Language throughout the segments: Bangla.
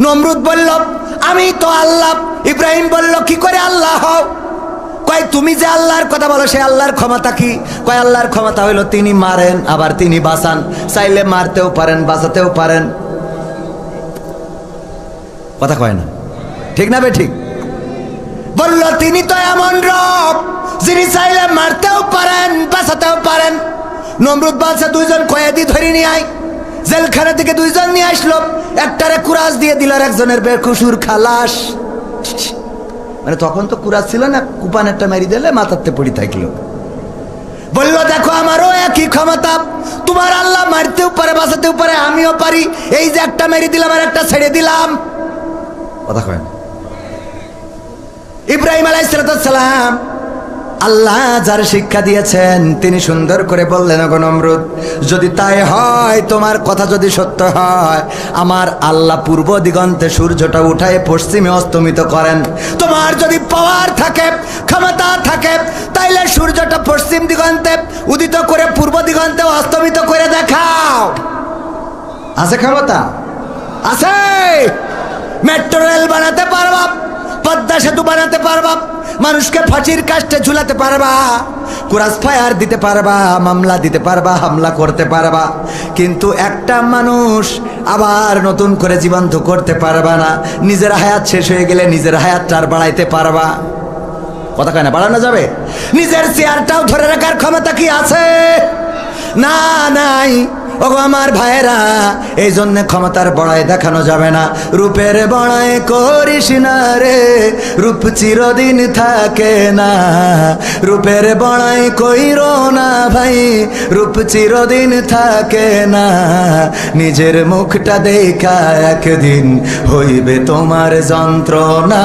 নমরুদ বলল আমি তো আল্লাহ। ইব্রাহিম বলল কি করে আল্লাহ হও? কয় তুমি যে আল্লাহর কথা বলো সে আল্লাহর ক্ষমতা কি? কয় আল্লাহর ক্ষমতা হইল তিনি মারেন আবার তিনি বাঁচান, চাইলে মারতেও পারেন বাঁচাতেও পারেন। কথা কয় না, ঠিক না বে ঠিক? বলল তিনি তো এমন রব যিনি চাইলে মারতেও পারেন বাঁচাতেও পারেন। নমরুদ বলছে দুইজন কয়েদি ধরে নিয়ে আয়। জেলখানা থেকে দুইজন নিয়ে আসলো, একটারে কুরাস দিয়ে দিল, আর একজনের বেকুসুর খালাস। মানে তখন তো কুরাস ছিল না, কুপান একটা মেরি দিলে মাথাতে পড়ি থাকলো। বলল দেখো আমারও একই ক্ষমতা, তোমার আল্লাহ মারতেও পারে বাঁচাতেও পারে, আমিও পারি। এই যে একটা মেরি দিলাম আর একটা ছেড়ে দিলাম। কথা কয় না। ইব্রাহিম আলাইহিস সালাম আল্লাহ যার শিক্ষা দিয়েছেন তিনি সুন্দর করে বললেন, ওগো নমরুদ যদি তাই হয়, তোমার কথা যদি সত্য হয়, আমার আল্লাহ পূর্ব দিগন্তে সূর্যটা উঠায় পশ্চিমে অস্তমিত করেন। তোমার যদি পাওয়ার থাকে ক্ষমতা থাকে তাইলে সূর্যটা পশ্চিম দিগন্তে উদিত করে পূর্ব দিগন্তে অস্তমিত করে দেখাও। আছে ক্ষমতা? আছে। মেট্রো রেল বানাতে পারবা, পদ্মা সেতু বানাতে পারবা, মানুষকে ফাঁসির কাস্টে ঝুলাতে পারবা, ক্রস ফায়ার দিতে পারবা, মামলা দিতে পারবা, হামলা করতে পারবা, কিন্তু একটা মানুষ আবার নতুন করে জীবন্ত করতে পারবা না। নিজের হায়াত শেষ হয়ে গেলে নিজের হায়াতটা আর বাড়াইতে পারবা? কথা কয় না, বাড়ানো যাবে? নিজের চেয়ারটাও ধরে রাখার ক্ষমতা কি আছে? না, নাই। ওগো আমার ভাইরা, এই জন্য ক্ষমতার বড়াই দেখানো যাবে না। রূপের বড়াই করিস না রে, রূপ চিরদিন থাকে না। রূপের বড়াই কইরো না ভাই, রূপ চিরদিন থাকে না। নিজের মুখটা দেখা একদিন হইবে তোমার যন্ত্রণা,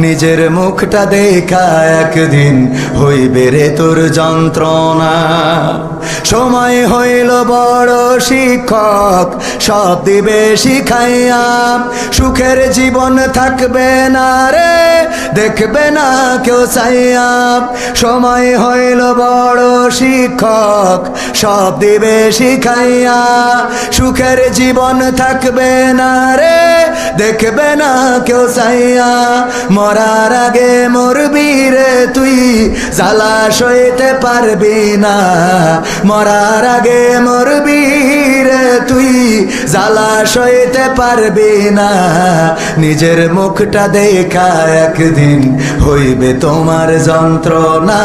নিজের মুখটা দেখা একদিন হইবে রে তোর যন্ত্রণা। সময় হইল বড় শিক্ষক, সব দিবে শিখাইয়া, সুখের জীবন থাকবে না রে, দেখবে না কেউ চাইয়া। সময় হইল বড় শিক্ষক, সব দিবে শিখাইয়া, সুখের জীবন থাকবে না রে, দেখবে না কেউ চাইয়া। মরার আগে মরবি রে তুই, জ্বালা সইতে পারবি না। মরার আগে মরবি রে তুই, জ্বালা সইতে পারবি না। নিজের মুখটা দেখা একদিন হইবে তোমার যন্ত্রণা,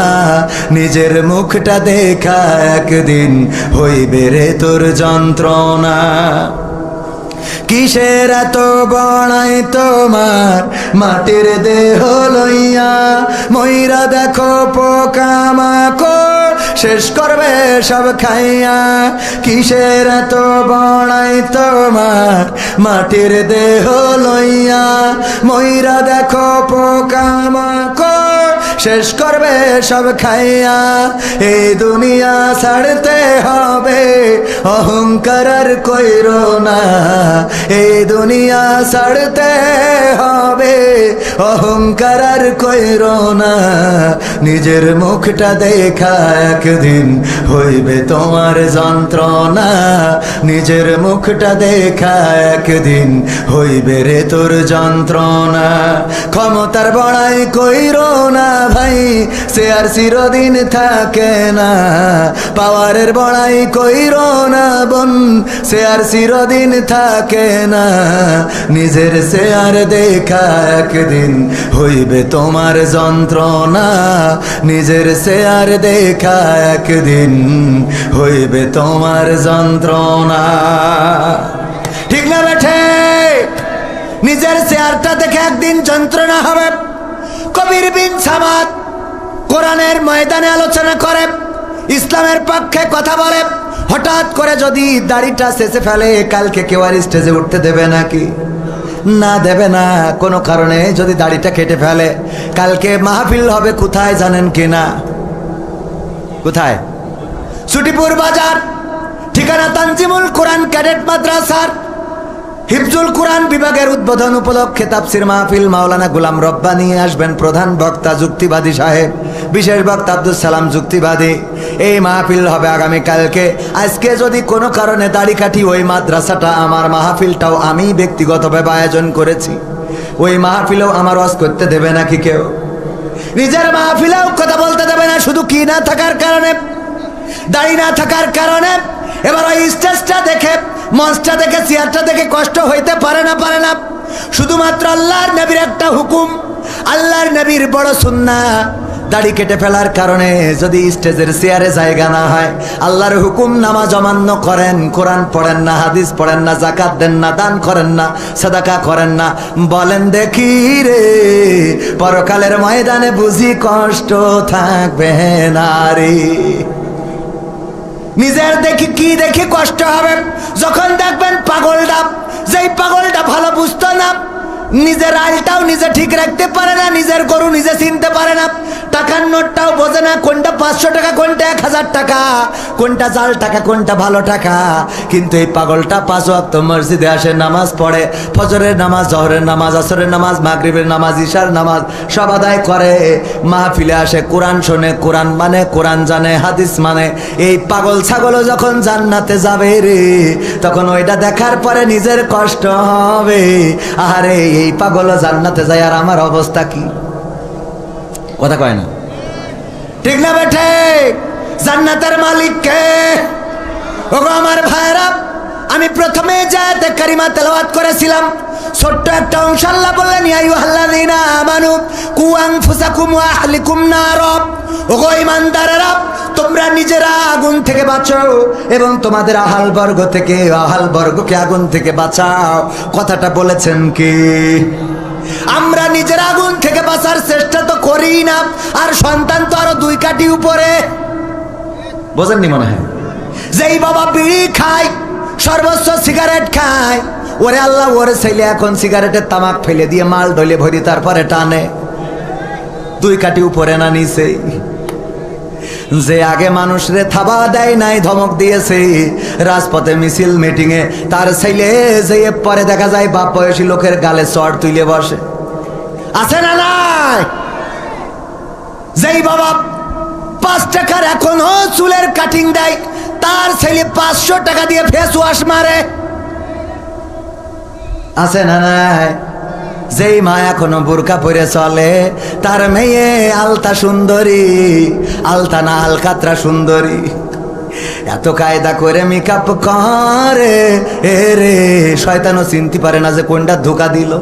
নিজের মুখটা দেখা একদিন হইবে রে তোর যন্ত্রণা। কিসের এত বড়াই তোমার মাটির দেহ লইয়া, ময়রা দেখো পোকামাকড় শেষ করবে সব খাইয়া। কিসের এত বড়াই তোমার মাটির দেহ লইয়া, ময়রা দেখো পোকামাকড় শেষ করবে সব খাইয়া। এই দুনিয়া ছাড়তে হবে, অহংকার আর কইরো না। এই দুনিয়া ছাড়তে হবে, অহংকার আর কইরো না। নিজের মুখটা দেখা একদিন হইবে তোমার যন্ত্রণা, নিজের মুখটা দেখা একদিন হইবে রে তোর যন্ত্রণা। ক্ষমতার বড়াই কইরো না ভাই, সে আর চিরদিন থাকে না। পাওয়ারের বড়াই কইরো না বোন, সে আর চিরদিন থাকে না। নিজের চেয়ার দেখা একদিন হইবে তোমার যন্ত্রণা, নিজের চেয়ার দেখা একদিন হইবে তোমার যন্ত্রণা। ঠিক না বেঠে? নিজের চেয়ারটা দেখে একদিন যন্ত্রণা হবে। কবির বিন সামাদ কোরআনের ময়দানে আলোচনা করে, ইসলামের পক্ষে কথা বলে। হঠাৎ করে যদি দাড়িটা শেষে ফেলে, কালকে কেউ আর স্টেজে উঠতে দেবে নাকি? না, দেবে না। কোনো কারণে যদি দাড়িটা কেটে ফেলে, কালকে মাহফিল হবে কোথায় জানেন কিনা? কোথায়? ছুটিপুর বাজার, ঠিকানা তানজিমুল কোরআন ক্যাডেট মাদ্রাসার হিফজুল কোরআন বিভাগের উদ্বোধন উপলক্ষে তাফসির মাহফিল মাওলানা গোলাম রব্বানী আসবেন প্রধান বক্তা যুক্তিবাদী সাহেব, বিশেষ বক্তা আব্দুল সালাম যুক্তিবাদী। এই মাহফিল হবে আগামীকালকে। আজকে যদি কোনো কারণে দাড়ি কাটি, ওই মাদ্রাসাটা আমার, মাহফিলটাও আমি ব্যক্তিগতভাবে আয়োজন করেছি। ওই মাহফিলেও আমার ওয়াজ করতে দেবে নাকি কেউ? নিজের মাহফিলেও কথা বলতে দেবে না, শুধু কি না থাকার কারণে, দাড়ি না থাকার কারণে। এবার ওই স্টেজটা দেখে, মঞ্চটা দেখে, চেয়ারটা দেখে কষ্ট হইতে পারে না। শুধুমাত্র আল্লাহর নবীর একটা হুকুম, আল্লাহর নবীর বড় সুন্নাহ, দাড়ি কেটে ফেলার কারণে যদি স্টেজের চেয়ারে জায়গা না হয়, আল্লাহর হুকুম নামাজ অমান্য করেন, কোরআন পড়েন না, হাদিস পড়েন না, জাকাত দেন না, দান করেন না, সাদাকা করেন না, বলেন দেখি রে পরকালের ময়দানে বুঝি কষ্ট থাকবে না রে? নিজের দেখি কি দেখি কষ্ট হবে যখন দেখবেন পাগলটা, যেই পাগলটা ভালো বুঝতো না, নিজের আলটাও নিজে ঠিক রাখতে পারে না, নিজের গরু নিজে চিনতে পারে না, টাকার নোটটাও বোঝে না, কোনটা 500 টাকা, কোনটা 1000 টাকা, কোনটা জাল টাকা, কোনটা ভালো টাকা। কিন্তু এই পাগলটা 5 ওয়াক্ত মসজিদে আসে, নামাজ পড়ে, ফজরের নামাজ, জহরের নামাজ, আসরের নামাজ, মাগরিবের নামাজ, ইশার নামাজ সব আদায় করে, মাহফিলে আসে, কোরআন শোনে, কোরআন মানে, কোরআন জানে, হাদিস মানে। এই পাগল ছাগলও যখন জান্নাতে যাবে রে, তখন ওইটা দেখার পরে নিজের কষ্ট হবে, আরে এই পাগলও জান্নাতে যায় আর আমার অবস্থা কি? কথা কয় না, ঠিক না বেঠে? জান্নাতের মালিক কে? ওগো আমার ভাইরা, আমি প্রথমে জায়াতে কারিমা তেলাওয়াত করেছিলাম, ছোট্ট একটা অংশ আল্লাহ বললেন, ইয়া আইয়ুহাল্লাযীনা আমানু কু আনফুসাকুম ওয়া আহলিকুম নার। ওগো ঈমানদারেরা, তোমরা নিজেরা আগুন থেকে বাঁচাও এবং তোমাদের আহাল বর্গকে আগুন থেকে বাঁচাও। কথাটা বলেছেন কি? আমরা নিজের আগুন থেকে বাঁচার চেষ্টা তো করি না, আর সন্তান তো আরো 2 কাঠি উপরে। বোঝেননি মনে হয়? যেই বাবা বিড়ি খায়, সর্বোচ্চ সিগারেট খায়, ওরে আল্লাহ ওরে ছেলে এখন সিগারেটের তামাক ফেলে দিয়ে মাল ঢলে ভরি তারপরে টানে, 2 কাঠি উপরে না নিচে। যে আগে মানুষরে থাবা দেয় নাই, ধমক দিয়েছে রাজপথে মিছিল মিটিং এ, তার ছেলে যে পরে দেখা যায় বাপ বয়সী লোকের গালে চড় তুলে বসে, আছে না নাই? যেই বাবা 5 টাকার এখনো চুলের কাটিং দেয়, তার ছেলে 500 টাকা দিয়ে ফেস ওয়াশ মারে, আছে না নাই? যেই মা এখনো বোরকা পরে চলে, তার মেয়ে আলতা সুন্দরী, আলতা না আলকাতরা সুন্দরী, এত কায়দা করে মেকআপ করে, এ রে শয়তানও চিনতে পারে না যে কোনটা ধোকা দিল।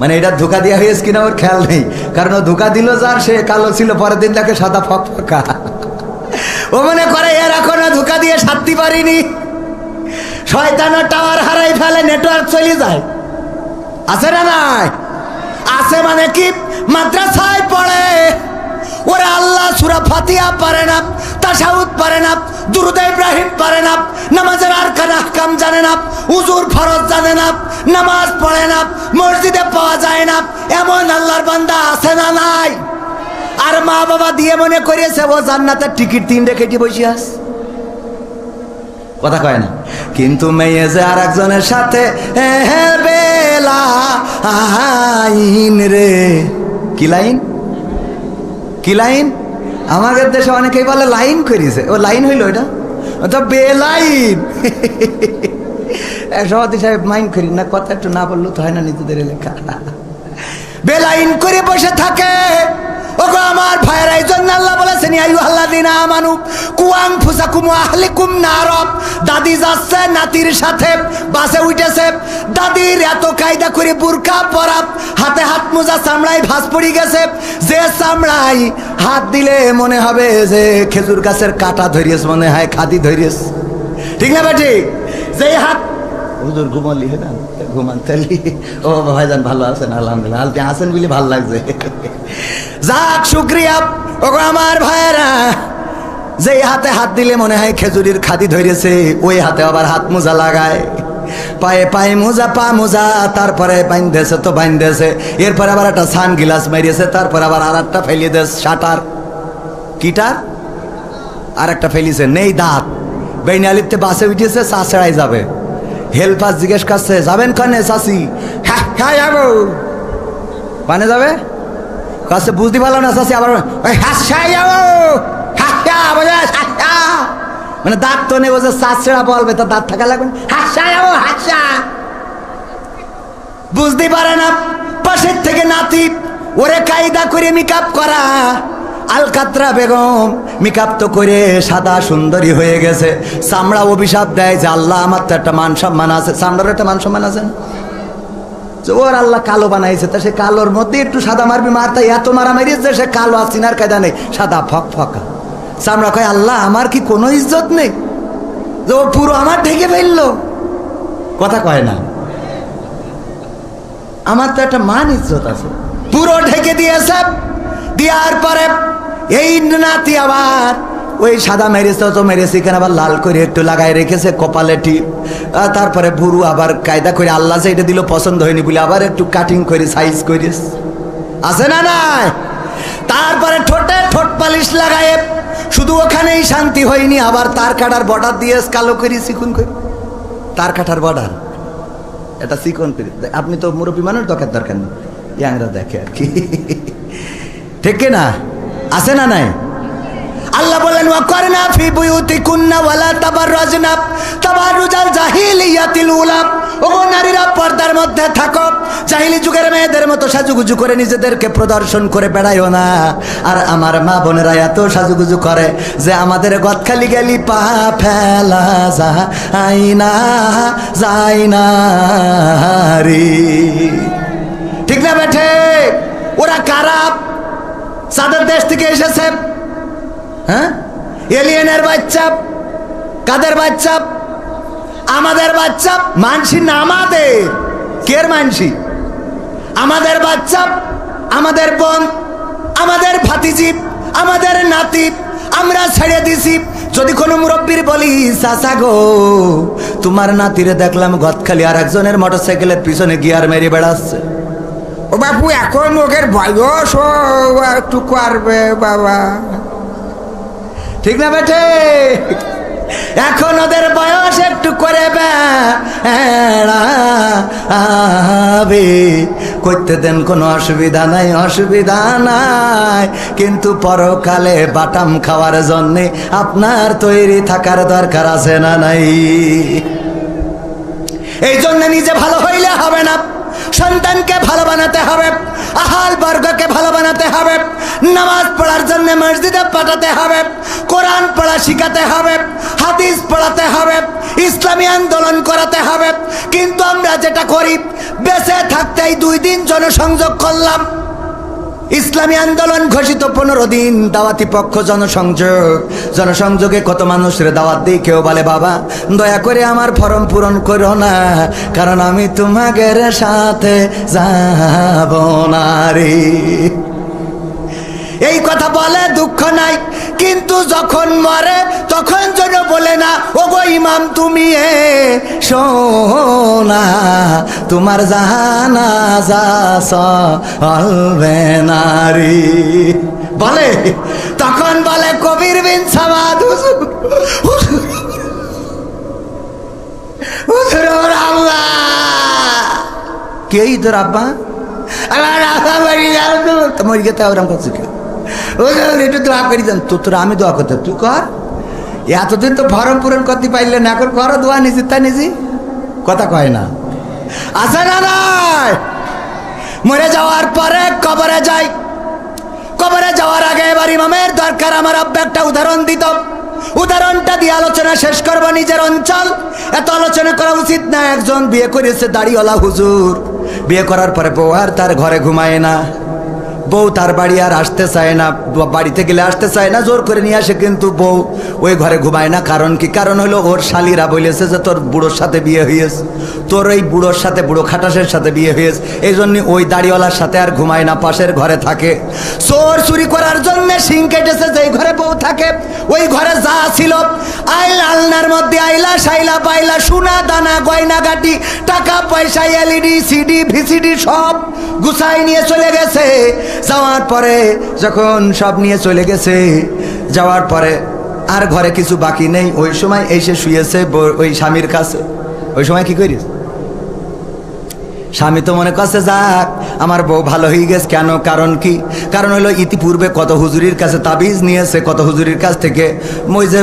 মানে এটা ধোকা দেওয়া হয়েছে কিনা ওর খেয়াল নেই, কারণ ও ধোকা দিল যার, সে কালো ছিল, পরের দিন তাকে সাদা ফকফকা। ও মনে করে এর এখনো ধোকা দিয়ে সারতে পারিনি। শয়তানও টাওয়ার হারাই ফেলে, নেটওয়ার্ক চলে যায়, আছে না নাই? আছে মানে কি? মাদ্রাসায় পড়ে, ওরা আল্লাহ সূরা ফাতিহা পারে না, তাশাহুদ পারে না, দুরূদ ইব্রাহিম পারে না, নামাজের আরকান আহকাম জানে না, উযুর ফরজ জানে না, নামাজ পড়ে না, মসজিদে পাওয়া যায় না, এমন আল্লাহর বান্দা আছে না নাই? আর মা বাবা দিয়ে মনে করেছে ও জান্নাতের টিকিট 3 কেটে বসে আছে। কথা কয় না? কিন্তু মেয়ে যে আর একজনের সাথে বেলা আইন রে, কি লাইন? কি লাইন? আমাদের দেশে অনেকেই বলে লাইন করেছে, ও লাইন হইল, ওটা তো বেলাইন। সভাপতি সাহেব মাইন করি না, কথা একটু না বললো তো হয় না, নিজেদের লেখা। বেলাইন করে বসে থাকে। ওগো আমার ভাইরা, এই জন্য আল্লাহ বলেছেন, ইয়া আইয়ুহাল্লাযীনা আমানু কু আনফুসাকুম ওয়া আহলিকুম নার। দাদি যাচ্ছে নাতির সাথে, বাসে উঠেছে, দাদির এত কায়দা করে বুরকা পরা, হাতে হাত মোজা, চামড়ায় ভাঁজ পড়ে গেছে, যে চামড়ায় হাত দিলে মনে হবে যে খেজুর গাছের কাঁটা ধরিয়েছে, মনে হয় খাদি ধরিয়েছে, ঠিক না বেটি? যেই হাত হুজুর ঘুমালি না, ঘুমান তালি। ও ভাইজান ভালো আছেন? আলহামদুলিল্লাহ। আপনি আছেন বলে ভালো লাগছে, যাক শুক্রিয়া। ওগো আমার ভাইরা, যেই হাতে হাত দিলে মনে হয় খেজুরির খাদি ধরেছে, ওই হাতে আবার হাত মোজা লাগায়, পায়ে পায়ে মোজা, পা মোজা, তারপরে বাইন্ধেছে তো বাইন্ধেছে, এরপরে আবার একটা সান গিলাস মারিয়েছে, তারপরে আবার আর একটা ফেলিয়ে দিয়েছে, শাটার কিটার আর একটা ফেলিছে, নেই দাঁত, বেইনালিতে বাসে উঠেছে, চা ছেড়াই যাবে, হেল্পার জিজ্ঞেস করছে যাবেন কনে চাচি? হ্যাঁ হ্যাঁ যাবো। মানে যাবে কাছে বুঝতে পারলো না চাচি, আবার ওই হাসা যাবো, মানে দাঁত তো নেই, বলছে চাচড়া বলবে তো দাঁত থাকা লাগবে, হাসা যাবো হাসা। বুঝতে পারে না পাশের থেকে নাতি ওরে কায়দা করে মেকআপ করা। আলকাতরা বেগম মেকআপ তো করে সাদা সুন্দরী হয়ে গেছে, চামড়া অভিশাপ দেয় যে আল্লাহ আমার তো একটা মান সম্মান আছে, চামড়ার একটা মান সম্মান আছে না, ওর আল্লাহ কালো বানাইছে, তা সে কালোর মধ্যে একটু সাদা মারবি, মারতা এত মারা মারিয়েছে সে কালো আর চিনার কায়দা নেই, সাদা ফক ফকা। চামড়া কয় আল্লাহ আমার কি কোনো ইজ্জত নেই যে ও পুরো আমার ঢেকে ফেললো? কথা কয় না, আমার তো একটা মান ইজ্জত আছে। পুরো ঢেকে দিয়েছে, দেওয়ার পরে এই নাতি আবার ওই সাদা মেরেছে তো মেরেছে, কেন আবার লাল করে একটু লাগাই রেখেছে কপালে টিপ। তারপরে বুড়ু আবার কায়দা করে আল্লাহ যে এটা দিল পছন্দ হয়নি বলে আবার একটু কাটিং করে সাইজ করিস, আছে না নাই? তারপরে ঠোঁটে ঠোঁট পালিশ লাগায়, শুধু ওখানেই শান্তি হয়নি, আবার তার কাটার বর্ডার দিয়ে কালো করি চিকুন করে, তার কাটার বর্ডার এটা চিকন করে। আপনি তো মুরব্বী মানুষ, দরকার নেই, ইয়াংরা দেখে আর কি, ঠিক না? আছে না নাই? আল্লাহ বলেন ওয়াকরনা ফি বুয়ুতিকুন্না ওয়ালা তাবাররাজনা তাবাররুজাল জাহিলিয়াতিল উলা। ও নারীরা পর্দার মধ্যে থাকো, জাহিলি যুগের মেয়েদের মতো সাজুগুজু করে নিজেদেরকে প্রদর্শন করে বেড়াইও না। আর আমার মা বোনেরা এত সাজুগুজু করে যে আমাদের গদখালি গেলি পা ফেলা যায় না রে, ঠিক না বেঠে? ওরা কারা? সাদের দেশ থেকে এসেছে, হ্যাঁ, এলিয়েনের বাচ্চা। কাদের বাচ্চা? আমাদের বাচ্চা। মানসি না আমাদের, কের মানসি? আমাদের বাচ্চা, আমাদের বোন, আমাদের ভাতিজি, আমাদের নাতি আমরা ছেড়ে দিছি। যদি কোনো মুরব্বীর বলি চাচা গো তোমার নাতিরে দেখলাম গদখালি আর একজনের মোটরসাইকেলের পিছনে গিয়ার মেরে বেড়াচ্ছে, ও বাপু এখন ওদের বয়স একটু করবে বাবা, ঠিক না বেঠে? এখন ওদের বয়স একটু করে বেড়াবে, করতে দেন, কোনো অসুবিধা নাই, অসুবিধা নাই। কিন্তু পরকালে বাটাম খাওয়ার জন্যে আপনার তৈরি থাকার দরকার আছে না নাই? এই জন্য নিজে ভালো হইলে হবে না, সন্তানকে ভালো বানাতে হবে, আহাল বর্গকে ভালো বানাতে হবে, নামাজ পড়ার জন্য মসজিদে পাঠাতে হবে, কোরআন পড়া শিখাতে হবে, হাদিস পড়াতে হবে, ইসলামী আন্দোলন করাতে হবে। কিন্তু আমরা যেটা করি, বেঁচে থাকতেই 2 দিন জনসংযোগ করলাম, ইসলামী আন্দোলন ঘোষিত 15 দিন, দাওয়াতি পক্ষ জনসংযোগে কত মানুষের দাওয়াত দিই, কেউ বলে বাবা দয়া করে আমার ফর্ম পূরণ করো না, কারণ আমি তোমাদের সাথে যাব না রে। এই কথা বলে দুঃখ নাই, কিন্তু যখন মরে তখন যেন বলে না ও গো ইমাম তুমি শোনা, তোমার জানাজা চলবে না রে বলে, তখন বলে কবির বিন সামাদ হুজুর আল্লাহ কে তোর আব্বা মরি গেতে ওরম করছি কেউ, একটু দোয়া করি দেন তো, তোরা আমি দোয়া করতে তুই কর, এতদিন তো ফর্ম পূরণ করতে পারলেন, এখন করো দোয়া নিজে তা নিজে, কথা কয় না, আছে না নাই? মরে যাওয়ার পরে কবরে যাই, কবরে যাওয়ার আগে এবার ইমামের দরকার। আমার আব্বা একটা উদাহরণ দিত, উদাহরণটা দিয়ে আলোচনা শেষ করবো। নিজের অঞ্চল এত আলোচনা করা উচিত না। একজন বিয়ে করেছে দাড়িওয়ালা হুজুর, বিয়ে করার পরে বউ আর তার ঘরে ঘুমায় না, বউ তার বাড়ি আর আসতে চায় না, বাড়িতে গেলে আসতে চায় না, জোর করে নিয়ে আসে, কিন্তু বউ ওই ঘরে ঘুমায় না। কারণ কি? কারণ হলো ওর শালিরা বলেছে যে তোর বুড়োর সাথে বিয়ে হয়েছে, তোর ওই বুড়োর সাথে, বুড়ো খাটাসের সাথে বিয়ে হয়েছে, এই জন্য ওই দাড়িওয়ালার সাথে আর ঘুমায় না, পাশের ঘরে থাকে। চোর চুরি করার জন্য শিং কেটেছে, যেই ঘরে বউ থাকে ওই ঘরে যা ছিল আলনার মধ্যে আইলা সাইলা পাইলা সোনা দানা গয়না গাটি টাকা পয়সা এলইডি সিডি ভিসিডি সব গুছাই নিয়ে চলে গেছে। যাওয়ার পরে যখন সব নিয়ে চলে গেছে, যাওয়ার পরে আর ঘরে কিছু বাকি নেই, ওই সময় এসে শুয়েছে ওই স্বামীর কাছে। ওই সময় কি করিস? স্বামী তো মনে করছে যাক আমার বউ ভালো হয়ে গেছে। কেন? কারণ কি? কারণ হলো ইতিপূর্বে কত হুজুরির কাছে তাবিজ নিয়েছে, কত হুজুরির কাছ থেকে মই যে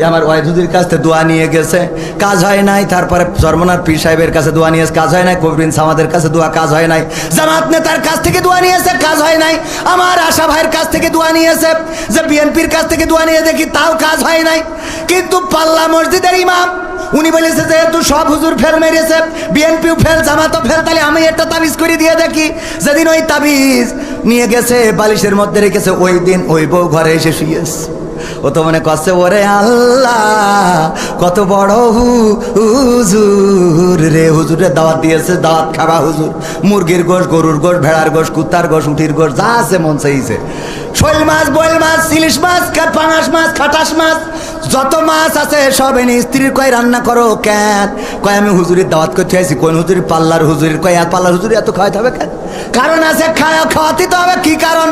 আমার ওয়াইদ হুজুরির কাছ থেকে দোয়া নিয়ে গেছে, কাজ হয় নাই। তারপরে চরমনার পীর সাহেবের কাছে দোয়া নিয়েছে, কাজ হয় নাই। কবির সামাদের কাছে দোয়া, কাজ হয় নাই। জামাত নেতার কাছ থেকে দোয়া নিয়েছে, কাজ হয় নাই। আমার আশা ভাইয়ের কাছ থেকে দোয়া নিয়েছে, যে বিএনপির কাছ থেকে দোয়া নিয়ে দেখি তাও কাজ হয় নাই। কিন্তু পাল্লা মসজিদের ইমাম উনি বলেছে যেহেতু সব হুজুর ফেল মেরেছে, বিএনপিও ফেল, জামাতও ফেল, তাহলে আমি একটা তাবিজ করে দিয়ে দেখি। যেদিন ওই তাবিজ নিয়ে গেছে বালিশের মধ্যে রেখেছে, ওই দিন ওই বউ ঘরে এসে শুয়েছে। ও তো মনে করছে ওরে আল্লাহ কত বড় হুজুর রে, হুজুরের দাওয়াত দিয়েছে, দাওয়াত খাবা হুজুর। মুরগির গোশ, গরুর গোশ, ভেড়ার গোশ, কুত্তার গোশ, উঠির গোশ, যা আছে মন চাইছে। শোল মাছ, বয়েল মাছ, ইলিশ মাছ, পাঙাশ মাছ, খাটাস মাছ, যত মাছ আছে সব এনে স্ত্রীর কয় রান্না করো। কেন? কয় আমি হুজুরের দাওয়াত করতে আইছি। কোন হুজুরি? পাল্লার হুজুরের। কয় পাল্লার হুজুরি এত খাওয়াইতে হবে কেন? কারণ আছে, খাওয়াতে তো হবে। কি কারণ?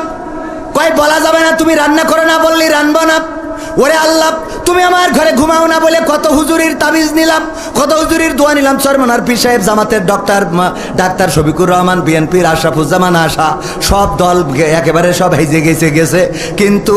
কয় বলা যাবে না, তুমি রান্না করো না বললি রানবো না। ওরে আল্লাহ তুমি আমার ঘরে ঘুমাও না বলে কত হুজুরির তাবিজ নিলাম, কত হুজুরির দোয়া নিলাম। চরমনার পীর সাহেব, জামাতের ডাক্তার শফিকুর রহমান, বিএনপির আশরাফুজ্জামান আশা, সব দল একেবারে সব হেজে গেছে। কিন্তু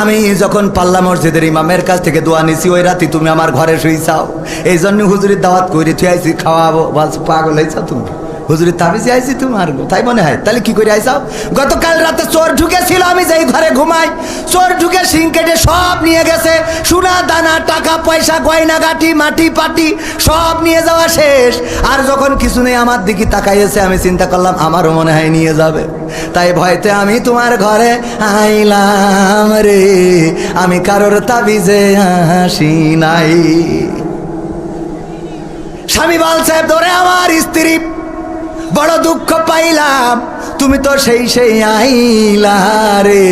আমি যখন পাল্লা মসজিদের ইমামের কাছ থেকে দোয়া নিছি, ওই রাতে তুমি আমার ঘরে শুইছাও। এই জন্য হুজুরির দাওয়াত করে থুয়াইছি, খাওয়াবো। বলছো পাগল হয়েছ তুমি? হুজুরের তাবিজে আইছি তোমার, তাই মনে হয়? তাহলে কি করে আইসাও? গতকাল রাতে চোর ঢুকেছিল, আমি যেই ঘরে ঘুমাই, চোর ঢুকে সিং কেটে সব নিয়ে গেছে। সোনা দানা, টাকা পয়সা, গয়না গাটি, মাটি পাটি সব নিয়ে যাওয়া শেষ। আর যখন কিছু নেই আমার দিকে তাকাইয়েছে, আমি চিন্তা করলাম আমারও মনে হয় নিয়ে যাবে। তাই ভয়তে আমি তোমার ঘরে আইলাম রে, আমি কারোর তাবিজে আসি নাই। স্বামী বলছে ধরে আমার স্ত্রী বড় দুঃখ পাইলাম, তুমি তো সেই আইলা রে।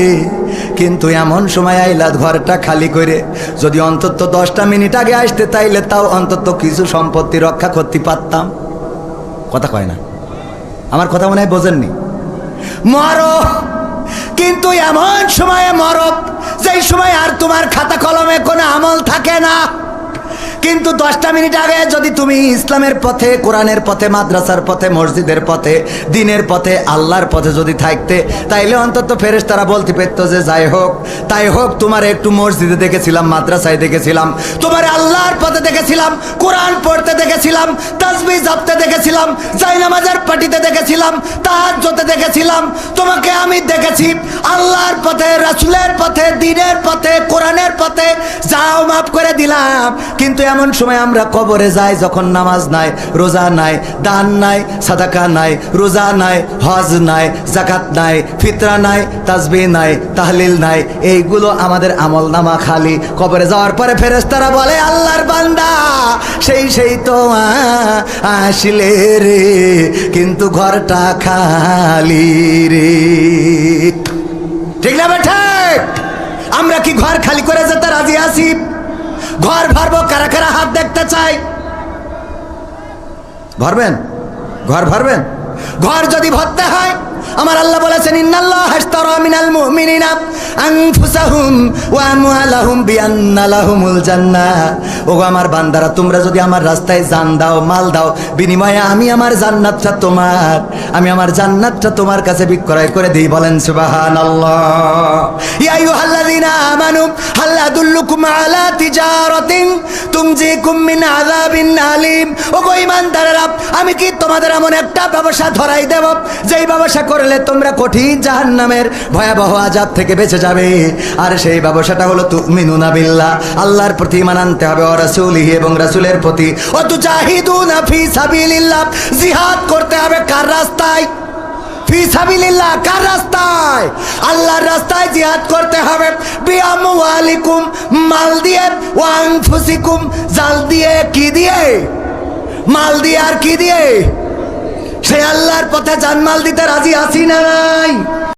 কিন্তু এমন সময় আইলা ঘরটা খালি করে, যদি অন্তত 10টা মিনিট আগে আসতে তাইলে তাও অন্তত কিছু সম্পত্তি রক্ষা করতে পারতাম। কথা কয় না? আমার কথা মনে হয় বোঝেননি। মরো, কিন্তু এমন সময়ে মরো যেই সময় আর তোমার খাতা কলমে কোনো আমল থাকে না। কিন্তু 10টা মিনিট আগে যদি তুমি ইসলামের পথে, কোরআনের পথে, মাদ্রাসার পথে, মসজিদের পথে, দিনের পথে, আল্লাহর পথে যদি থাকতে, তাইলে অন্তত ফেরেশতারা বলতে পারতো যে যাই হোক তাই হোক, তোমার একটু মসজিদে দেখেছিলাম, মাদ্রাসায় দেখেছিলাম, তোমার আল্লাহর পথে দেখেছিলাম, কোরআন পড়তে দেখেছিলাম, তাসবিহ জপতে দেখেছিলাম, জায়নামাজের পাটিতে দেখেছিলাম, তাহাজ্জুদে দেখেছিলাম, তোমাকে আমি দেখেছি আল্লাহর পথে, রাসূলের পথে, দ্বীনের পথে, কোরআনের পথে, যাও মাফ করে দিলাম। কিন্তু এমন সময় আমরা কবরে যাই যখন নামাজ নাই, রোজা নাই, দান নাই, সাদাকা নাই, রোজা নাই, হজ নাই, যাকাত নাই, ফিতরা নাই, তাসবিহ নাই, তাহলিল নাই, এইগুলো আমাদের আমল নামা খালি। কবরে যাওয়ার পরে ফেরেশতারা বলে আল্লাহর বান্দা সেই তো আসলে রে, কিন্তু ঘরটা খালি রে। ঠিক না বেঠে? আমরা কি ঘর খালি করে যেতে রাজি আছি? ঘর ভরবো, কারা কারা হাত দেখতে চাই? ভরবেন? ঘর ভরবেন? ঘর যদি ভরতে হয়, আমার আল্লাহ বলেছেন ইন্নাল্লাহা আশতারা মিনাল মুমিনিনা আনফুসাহুম ওয়া আমওয়ালাহুম বিআন্না লাহুমুল জান্নাহ। ওগো আমার বান্দারা, তোমরা যদি আমার রাস্তায় জান দাও, মাল দাও, বিনিময়ে আমি আমার জান্নাতটা তোমার, আমি আমার জান্নাতটা তোমার কাছে বিক্রয় করে দিই। বলেন সুবহানাল্লাহ। ইয়া আইয়ুহাল্লাযীনা আমানু হাল আদুল্লুকুম আলা তিজারাতিন তুনজিকুম মিন আযাবিন আলীম। ওগো ঈমানদারেরা, আমি কি তোমাদের এমন একটা ব্যবসা ধরাই দেব যেই ব্যবসা করলে তোমরা কঠিন জাহান্নামের ভয়াবহ আযাব থেকে বেঁচে যাবে? আর সেই ব্যবসাটা হলো তুমিনুনা বিল্লাহ, আল্লাহর প্রতি ঈমান আনতে হবে, ওয়া রাসূলিহি, এবং রাসূলের প্রতি, ওয়া তুজাহিদুনা ফি সাবিলিল্লাহ, জিহাদ করতে হবে কার রাস্তায়? ফি সাবিলিল্লাহ, কার রাস্তায়? আল্লাহর রাস্তায় জিহাদ করতে হবে। বিআমওয়ালিকুম, মাল দিয়ে, ওয়া আনফুসিকুম, জাল দিয়ে। কি দিয়ে? মাল দিয়ে। আর কি দিয়ে? সেই আল্লাহর পথে জানমাল দিতে রাজি আছি না নাই?